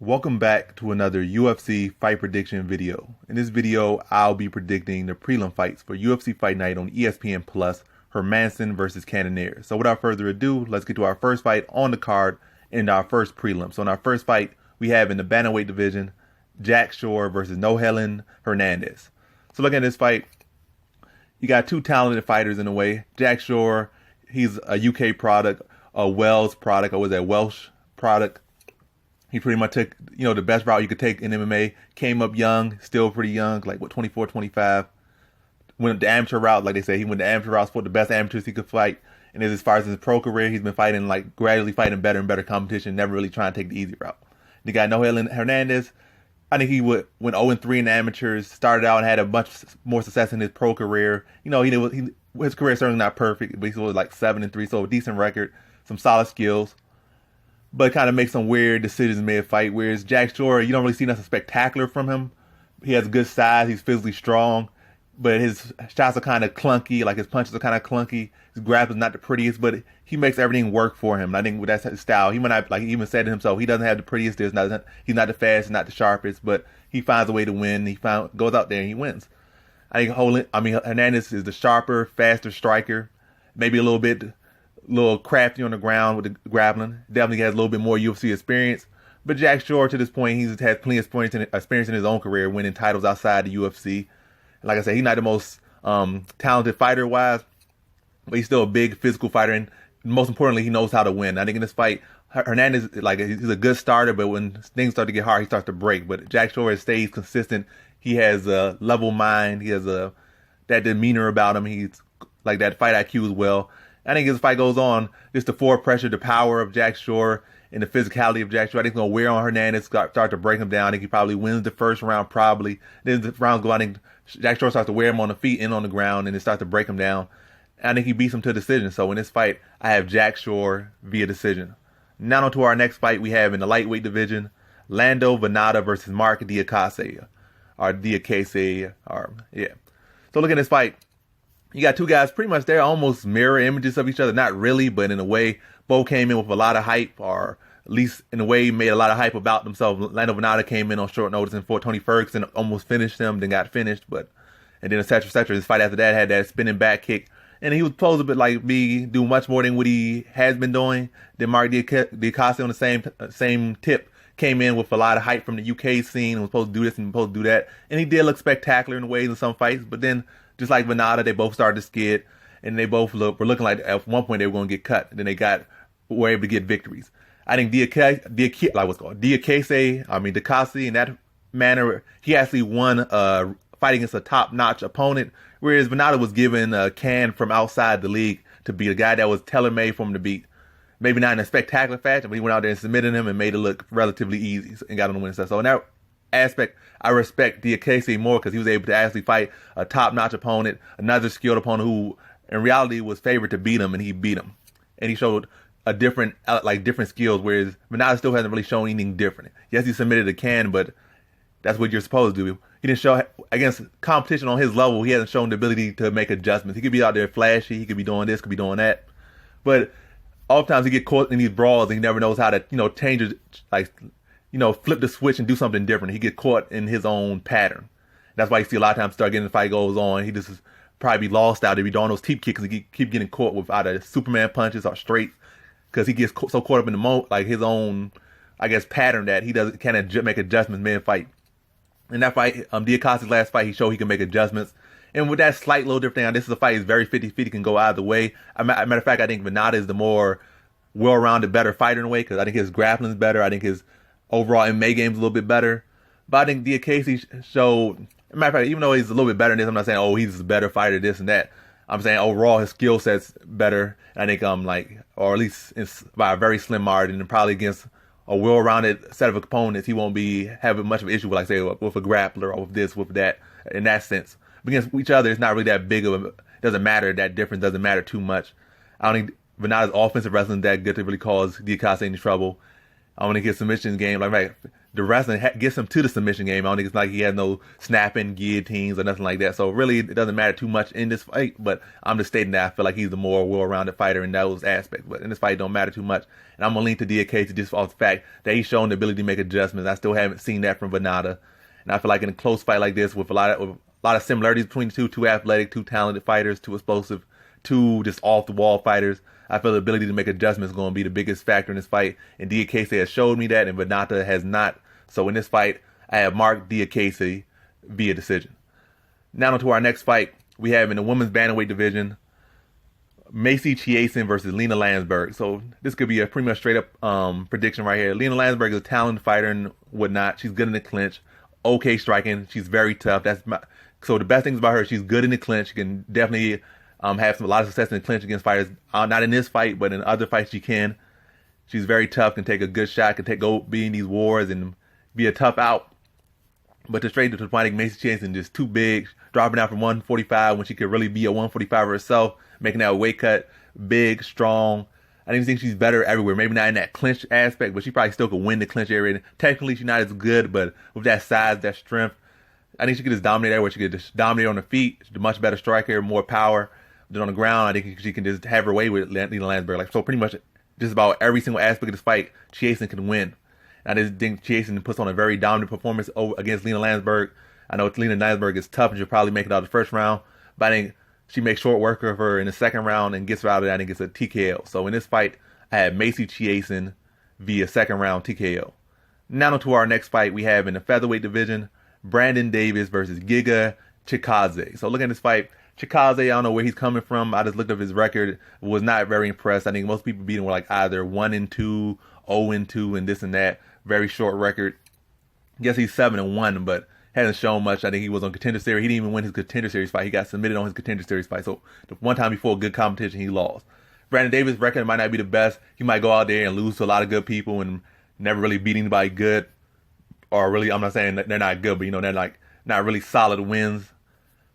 Welcome back to another UFC fight prediction video. In this video, I'll be predicting the prelim fights for UFC Fight Night on ESPN Plus, Hermansson versus Cannonier. So without further ado, let's get to our first fight on the card in our first prelim. So in our first fight, we have in the bantamweight division, Jack Shore versus Hernandez. So looking at this fight, you got two talented fighters in a way. Jack Shore, he's a UK product, a Welsh product, or was that Welsh product? He pretty much took, the best route you could take in MMA. Came up young, still pretty young, like 24, 25. Went the amateur route, like they say. He went the amateur route, fought the best amateurs he could fight. And as far as his pro career, he's been fighting, gradually fighting better and better competition, never really trying to take the easy route. The guy, Hernandez, I think he went 0-3 in the amateurs, started out and had a much more success in his pro career. His career is certainly not perfect, but he's was 7-3, so a decent record, some solid skills. But kind of makes some weird decisions mid-fight. Whereas Jack Shore, you don't really see nothing spectacular from him. He has good size. He's physically strong. But his shots are kind of clunky. His punches are kind of clunky. His grab is not the prettiest, but he makes everything work for him. And I think that's his style. He might not, he even said to himself, he doesn't have the prettiest. He's not the fastest, not the sharpest, but he finds a way to win. Goes out there and he wins. I think Hernandez is the sharper, faster striker. Maybe a little crafty on the ground with the grappling. Definitely has a little bit more UFC experience. But Jack Shore, to this point, he's had plenty of experience in his own career, winning titles outside the UFC. Like I said, he's not the most talented fighter-wise, but he's still a big physical fighter. And most importantly, he knows how to win. I think in this fight, Hernandez, he's a good starter, but when things start to get hard, he starts to break. But Jack Shore stays consistent. He has a level mind. He has that demeanor about him. He's that fight IQ as well. I think as the fight goes on, just the forward pressure, the power of Jack Shore, and the physicality of Jack Shore, I think it's going to wear on Hernandez, start to break him down. I think he probably wins the first round, probably. Then the rounds go on, I think Jack Shore starts to wear him on the feet and on the ground, and then starts to break him down. And I think he beats him to a decision. So in this fight, I have Jack Shore via decision. Now on to our next fight we have in the lightweight division, Vannata versus Mark Diakiese. So look at this fight. You got two guys pretty much, they're almost mirror images of each other. Not really, but in a way, both came in with a lot of hype, or at least in a way made a lot of hype about themselves. Vannata came in on short notice and fought Tony Ferguson, almost finished him, then got finished, and then et cetera, et cetera. His fight after that had that spinning back kick. And he was supposed to do much more than what he has been doing. Then Mark Diakiese on the same tip came in with a lot of hype from the UK scene and was supposed to do this and supposed to do that. And he did look spectacular in ways in some fights, but then just like Vannata, they both started to skid, and they both were looking like at one point they were going to get cut. And then they were able to get victories. I think Diakiese, in that manner, he actually won a fight against a top-notch opponent, whereas Vannata was given a can from outside the league to beat a guy that was tailor-made for him to beat. Maybe not in a spectacular fashion, but he went out there and submitted him and made it look relatively easy and got on the winning side. So in that aspect, I respect Diakiese more because he was able to actually fight a top-notch opponent, another skilled opponent who, in reality, was favored to beat him, and he beat him. And he showed different skills, whereas Vannata still hasn't really shown anything different. Yes, he submitted a can, but that's what you're supposed to do. He didn't show, against competition on his level, he hasn't shown the ability to make adjustments. He could be out there flashy, he could be doing this, could be doing that. But oftentimes he get caught in these brawls and he never knows how to, change it, flip the switch and do something different. He get caught in his own pattern. That's why you see a lot of times the fight goes on, he just is probably lost out. If he doing those teep kicks, he keep getting caught with either Superman punches or straight, because he gets so caught up in his own, pattern that he can't make adjustments mid-fight. In that fight, Diakiese's last fight, he showed he can make adjustments. And with that slight little different thing, this is a fight is very 50-50, can go either way. Matter of fact, I think Vannata is the more well-rounded, better fighter in a way, because I think his grappling is better. I think his overall MMA game is a little bit better. But I think Diakiese showed, matter of fact, even though he's a little bit better than this, I'm not saying, he's a better fighter, this and that. I'm saying overall his skill set's better. I think or at least by a very slim margin, and probably against a well-rounded set of opponents, he won't be having much of an issue with, with a grappler or with this, with that, in that sense. But against each other, it's not really that big of doesn't matter, that difference doesn't matter too much. I don't think Vannata's offensive wrestling is that good to really cause Diakiese any trouble. I don't think his submission game, the wrestling gets him to the submission game. I don't think it's like he has no snapping guillotines or nothing like that. So really, it doesn't matter too much in this fight. But I'm just stating that I feel like he's the more well-rounded fighter in those aspects. But in this fight, it don't matter too much. And I'm gonna lean to Diakiese just off the fact that he's shown the ability to make adjustments. I still haven't seen that from Vannata. And I feel like in a close fight like this, with a lot of similarities between the two athletic, two talented fighters, two explosive, two just off-the-wall fighters, I feel the ability to make adjustments is going to be the biggest factor in this fight. And Diakiese has showed me that, and Vannata has not. So in this fight, I have marked Diakiese via decision. Now on to our next fight. We have in the women's bantamweight division, Macy Chiasson versus Lena Lansberg. So this could be a pretty much straight up prediction right here. Lena Lansberg is a talented fighter and whatnot. She's good in the clinch, okay striking. She's very tough. So the best things about her, she's good in the clinch. She can definitely have a lot of success in the clinch against fighters. Not in this fight, but in other fights she can. She's very tough, can take a good shot, can go be in these wars and be a tough out. But to straight to the fighting, Macy Chiasson just too big, dropping out from 145 when she could really be a 145 herself, making that weight cut, big, strong. I didn't think she's better everywhere. Maybe not in that clinch aspect, but she probably still could win the clinch area. Technically, she's not as good, but with that size, that strength, I think she could just dominate everywhere. She could just dominate on the feet. She's a much better striker, more power. Then on the ground, I think she can just have her way with Lena Lansberg. So pretty much just about every single aspect of this fight, Chiasson can win. And I just think Chiasson puts on a very dominant performance against Lena Lansberg. I know Lena Lansberg is tough and she'll probably make it out of the first round, but I think she makes short work of her in the second round and gets her out of that and gets a TKO. So in this fight, I have Macy Chiasson via second round TKO. Now to our next fight, we have in the featherweight division, Brandon Davis versus Giga Chikadze. So looking at this fight, Chikadze, I don't know where he's coming from. I just looked up his record. Was not very impressed. I think most people beat him were like either 1-2, 0-2, and this and that. Very short record. I guess he's 7-1, but hasn't shown much. I think he was on Contender Series. He didn't even win his Contender Series fight. He got submitted on his Contender Series fight. So the one time before good competition, he lost. Brandon Davis' record might not be the best. He might go out there and lose to a lot of good people and never really beat anybody good. Or really, I'm not saying that they're not good, but they're like not really solid wins.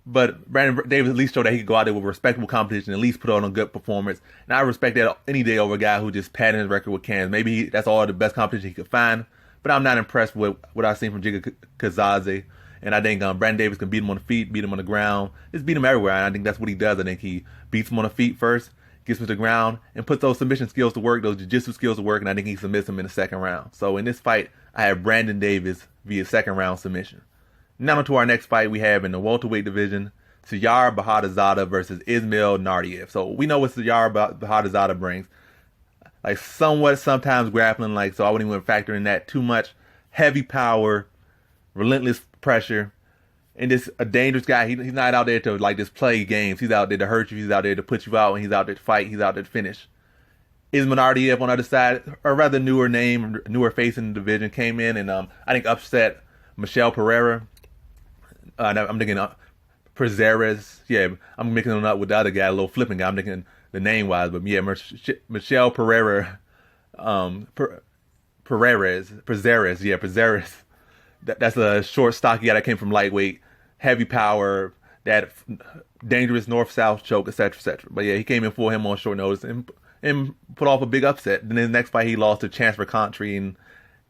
But Brandon Davis at least showed that he could go out there with respectable competition, at least put on a good performance. And I respect that any day over a guy who just padded his record with cans. Maybe that's all the best competition he could find. But I'm not impressed with what I've seen from Chikadze. And I think Brandon Davis can beat him on the feet, beat him on the ground. Just beat him everywhere. And I think that's what he does. I think he beats him on the feet first, gets him to the ground, and puts those submission skills to work, those jiu-jitsu skills to work. And I think he submits him in the second round. So in this fight, I have Brandon Davis via second round submission. Now to our next fight we have in the welterweight division, Siyar Bahdurzada versus Ismail Naurdiev. So we know what Siyar Bahdurzada brings. Like somewhat sometimes grappling, so I wouldn't even factor in that too much. Heavy power, relentless pressure, and just a dangerous guy. He's not out there to just play games. He's out there to hurt you. He's out there to put you out, and he's out there to fight. He's out there to finish. Ismail Naurdiev on the other side, a rather newer name, newer face in the division, came in and I think upset Michelle Pereira. I'm thinking Prezeres. Yeah, I'm mixing him up with the other guy, a little flipping guy. I'm thinking the name wise, but yeah, Michelle Pereira, Prezeres. Yeah, Prezeres. That's a short, stocky guy that came from lightweight, heavy power, that dangerous north-south choke, etc., etc. But yeah, he came in for him on short notice and put off a big upset. Then his next fight, he lost to Chance for Country, and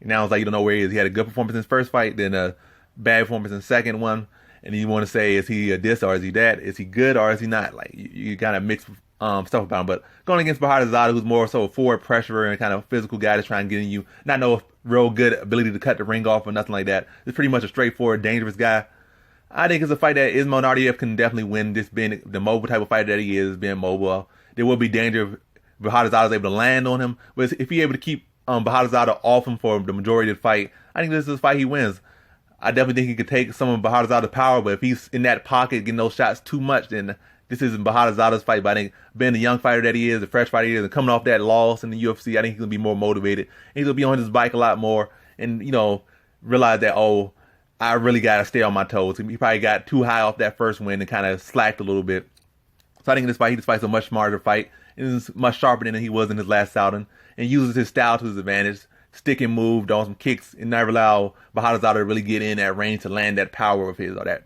now it's like you don't know where he is. He had a good performance in his first fight, then a bad performance in the second one, and you want to say, is he a this or is he that? Is he good or is he not? You kind of mix stuff about him. But going against Bahdurzada, who's more so a forward pressurer and kind of a physical guy that's trying to get in you, not no real good ability to cut the ring off or nothing like that. It's pretty much a straightforward, dangerous guy. I think it's a fight that Ismail Naurdiev can definitely win, just being the mobile type of fighter that he is, being mobile. There will be danger if Bahdurzada is able to land on him. But if he's able to keep Bahdurzada off him for the majority of the fight, I think this is a fight he wins. I definitely think he could take some of Bahdurzada's power, but if he's in that pocket getting those shots too much, then this isn't Bahdurzada's fight. But I think being the young fighter that he is, the fresh fighter he is, and coming off that loss in the UFC, I think he's going to be more motivated. He's going to be on his bike a lot more and, realize that, I really got to stay on my toes. He probably got too high off that first win and kind of slacked a little bit. So I think in this fight, he fights a much smarter fight. And is much sharper than he was in his last outing, and uses his style to his advantage. Stick and move, on some kicks, and never allow Bahdurzada to really get in that range to land that power of his or that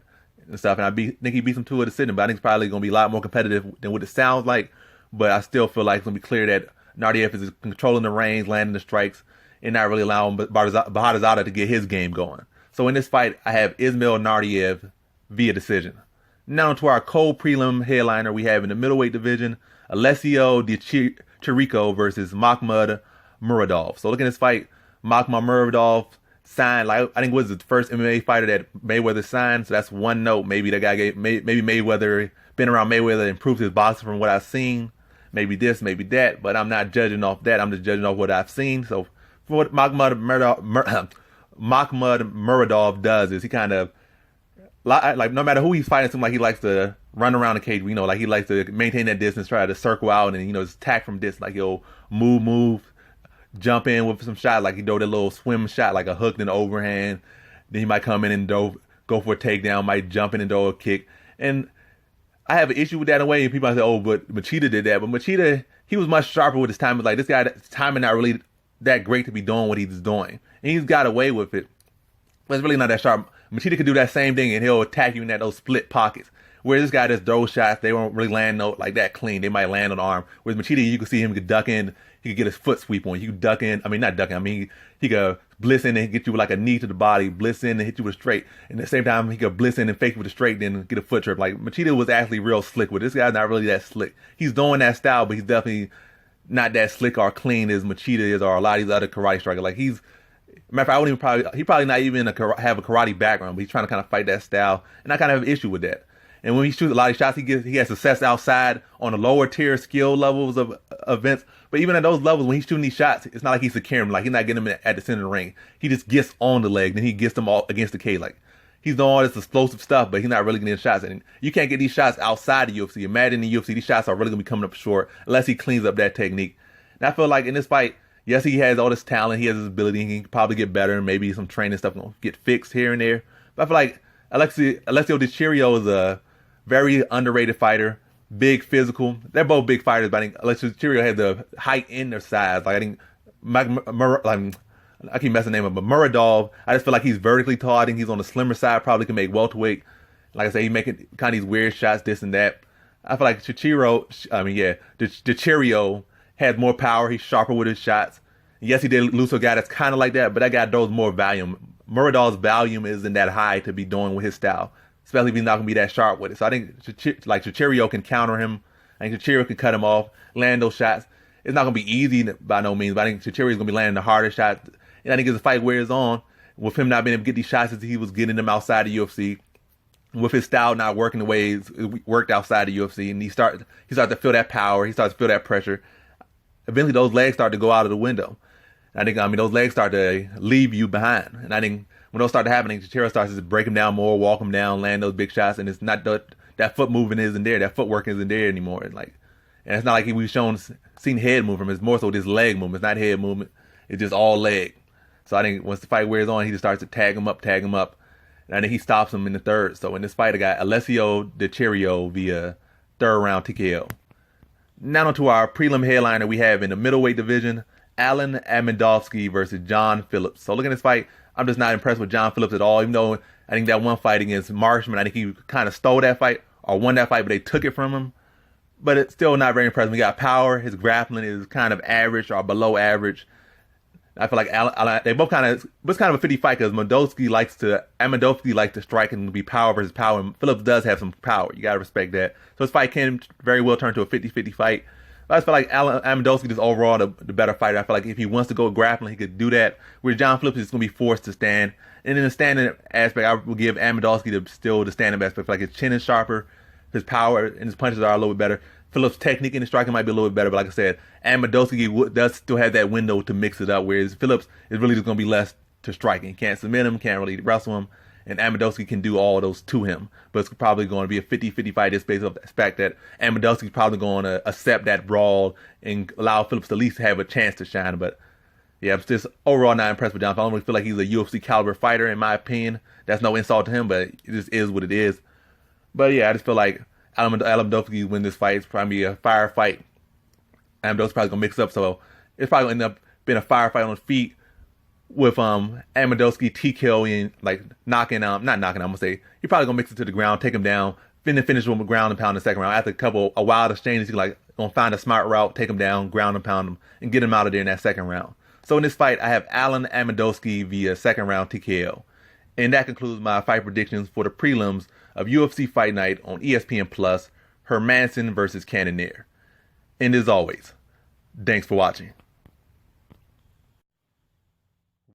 and stuff. And I think he beats him to a decision, but I think it's probably going to be a lot more competitive than what it sounds like. But I still feel like it's going to be clear that Naurdiev is controlling the range, landing the strikes, and not really allowing Bahdurzada to get his game going. So in this fight, I have Ismail Naurdiev via decision. Now to our co-prelim headliner, we have in the middleweight division, Alessio Di Chirico versus Mahmoud Muradov. So looking at this fight, Mahmoud Muradov signed, like I think was the first MMA fighter that Mayweather signed. So that's one note. Maybe that guy maybe Mayweather been around Mayweather, improved his boxing from what I've seen. Maybe this, maybe that. But I'm not judging off that. I'm just judging off what I've seen. So for what Mahmoud Muradov does is he kind of, like no matter who he's fighting, it seems like he likes to run around the cage. You know, like he likes to maintain that distance, try to circle out, and just attack from distance. Like he'll move, jump in with some shots. Like he do that little swim shot, like a hook and overhand. Then he might come in and go for a takedown. Might jump in and do a kick. And I have an issue with that in a way. And people might say, "Oh, but Machida did that." But Machida, he was much sharper with his timing. Like this guy, his timing not really that great to be doing what he's doing, and he's got away with it. But it's really not that sharp. Machida could do that same thing, and he'll attack you in those split pockets. Whereas this guy just throws shots, they won't really land like that clean. They might land on the arm. Whereas Machida, you can see him duck in. He could get his foot sweep on you. You duck in. I mean, not ducking. I mean, he could bliss in and get you with like a knee to the body, bliss in and hit you with a straight. And at the same time, he could bliss in and fake with a straight, then get a foot trip. Like Machida was actually real slick with it. This guy's not really that slick. He's doing that style, but he's definitely not that slick or clean as Machida is or a lot of these other karate strikers. Like matter of fact, I wouldn't even he probably not even have a karate background, but he's trying to kind of fight that style, and I kind of have an issue with that. And when he shoots a lot of shots, he has success outside on the lower tier skill levels of events. But even at those levels, when he's shooting these shots, it's not like he's securing them. Like he's not getting them at the center of the ring. He just gets on the leg, then he gets them all against the cage. Like he's doing all this explosive stuff, but he's not really getting shots. And you can't get these shots outside the UFC. Imagine in the UFC, these shots are really gonna be coming up short unless he cleans up that technique. And I feel like in this fight, yes, he has all this talent, he has his ability, he can probably get better, and maybe some training stuff gonna get fixed here and there. But I feel like Alessio Di Chirico is a very underrated fighter, big physical. They're both big fighters, but I think Alessio Di Chirico had the height and their size. Like I think, I keep messing the name up, but Muradov, I just feel like he's vertically tall. I think he's on the slimmer side, probably can make welterweight. Like I say, he's making kind of these weird shots, this and that. I feel like Di Chirico has more power. He's sharper with his shots. Yes, he did lose to a guy that's kind of like that, but that guy throws more volume. Muradov's volume isn't that high to be doing with his style, especially if he's not going to be that sharp with it. So I think Chirico can counter him. I think Chirico can cut him off, land those shots. It's not going to be easy by no means, but I think Chirico's going to be landing the harder shots. And I think as the fight wears on, with him not being able to get these shots as he was getting them outside the UFC, with his style not working the way it worked outside the UFC, and he starts to feel that power, he starts to feel that pressure. Eventually, those legs start to go out of the window. And I think, those legs start to leave you behind. And I think when those start to happen, Chirico starts to break him down more, walk him down, land those big shots, and it's not that foot movement isn't there, that footwork isn't there anymore. And it's not like we've seen head movement. It's more so this leg movement. It's not head movement. It's just all leg. So I think once the fight wears on, he just starts to tag him up. And I think he stops him in the third. So in this fight, I got Alessio Di Chirico via third round TKO. Now on to our prelim headliner we have in the middleweight division, Alan Amedovski versus John Phillips. So looking at this fight, I'm just not impressed with John Phillips at all, even though I think that one fight against Marshman, I think he kind of stole that fight or won that fight, but they took it from him. But it's still not very impressive. He got power. His grappling is kind of average or below average. I feel like they both it's kind of a 50 fight because Amedovski likes to strike and be power versus power, and Phillips does have some power. You got to respect that. So this fight can very well turn to a 50-50 fight. But I just feel like Amedovski is overall the better fighter. I feel like if he wants to go grappling, he could do that. Where John Phillips is going to be forced to stand. And in the standing aspect, I will give Amedovski still the standing aspect. I feel like his chin is sharper, his power and his punches are a little bit better. Phillips' technique in the striking might be a little bit better, but like I said, Amedovski does still have that window to mix it up, whereas Phillips is really just going to be less to striking. Can't submit him, can't really wrestle him, and Amedovski can do all of those to him. But it's probably going to be a 50-50 fight just based off the fact that Amedovski's probably going to accept that brawl and allow Phillips to at least have a chance to shine. But yeah, I'm just overall not impressed with John. I don't really feel like he's a UFC caliber fighter, in my opinion. That's no insult to him, but it just is what it is. But yeah, I just feel like Amedovski win this fight. It's probably a fire fight. Amedovski's probably gonna mix up, so it's probably gonna end up being a firefight on the feet with Amedovski TKOing, like not knocking out. I'm gonna say he's probably gonna mix it to the ground, take him down, finish with a ground and pound in the second round. After a wild exchange, he's like gonna find a smart route, take him down, ground and pound him, and get him out of there in that second round. So in this fight, I have Alan Amedovski via second round TKO. And that concludes my fight predictions for the prelims of UFC Fight Night on ESPN Plus, Hermansson versus Cannonier. And as always, thanks for watching.